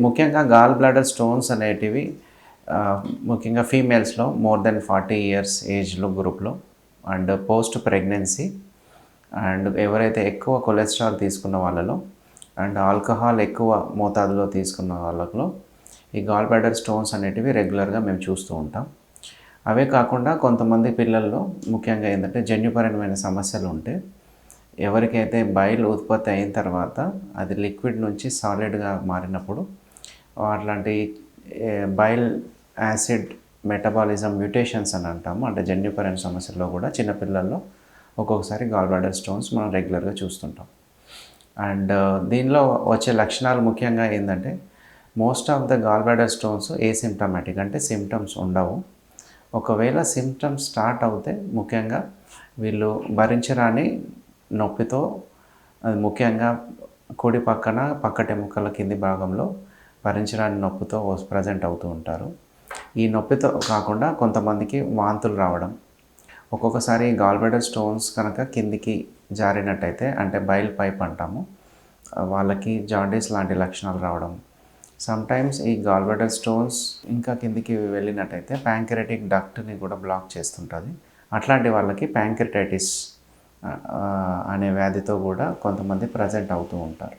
ముఖ్యంగా gall bladder stones అనేటివి ముఖ్యంగా ఫీమేల్స్‌లో మోర్ దెన్ 40 ఇయర్స్ ఏజ్‌లో గ్రూప్‌లో అండ్ పోస్ట్ ప్రెగ్నెన్సీ అండ్ ఎవరైతే ఎక్కువ కొలెస్ట్రాల్ తీసుకున్న వాళ్ళలో అండ్ ఆల్కహాల్ ఎక్కువ మోతాదులో తీసుకున్న వాళ్ళలో ఈ గాల్ బ్లాడర్ స్టోన్స్ అనేటివి రెగ్యులర్గా మేము చూస్తూ ఉంటాం. అవే కాకుండా కొంతమంది పిల్లల్లో ముఖ్యంగా ఏంటంటే జన్యుపరమైన సమస్యలు ఉంటే ఎవరికైతే బైల్ ఉత్పత్తి అయిన తర్వాత అది లిక్విడ్ నుంచి సాలిడ్గా మారినప్పుడు అట్లాంటి బైల్ యాసిడ్ మెటబాలిజం మ్యూటేషన్స్ అని అంటాము. అంటే జన్యుపరమైన సమస్యల్లో కూడా చిన్నపిల్లల్లో ఒక్కొక్కసారి గాల్ బ్లాడర్ స్టోన్స్ మనం రెగ్యులర్గా చూస్తుంటాం. అండ్ దీనిలో వచ్చే లక్షణాలు ముఖ్యంగా ఏంటంటే most of the gall bladder stones asymptomatic, అంటే సిమ్టమ్స్ ఉండవు. ఒకవేళ సిమ్టమ్స్ స్టార్ట్ అవుతే ముఖ్యంగా వీళ్ళు భరించరాని నొప్పితో, అది ముఖ్యంగా కుడి పక్కన పక్కటెముకల కింది భాగంలో భరించరాని నొప్పితో ప్రజెంట్ అవుతూ ఉంటారు. ఈ నొప్పితో కాకుండా కొంతమందికి వాంతులు రావడం, ఒక్కొక్కసారి గాల్ బ్లాడర్ స్టోన్స్ కనుక కిందికి జారినట్టయితే అంటే బైల్ పైప్ అంటాము, వాళ్ళకి జాండీస్ లాంటి లక్షణాలు రావడం. సమ్టైమ్స్ ఈ గాల్ బ్లాడర్ స్టోన్స్ ఇంకా కిందికి వెళ్ళినట్టయితే ప్యాంక్రియాటిక్ డక్ట్ని కూడా బ్లాక్ చేస్తుంటుంది. అట్లాంటి వాళ్ళకి ప్యాంక్రియాటైటిస్ అనే వ్యాధితో కూడా కొంతమంది ప్రజెంట్ అవుతూ ఉంటారు.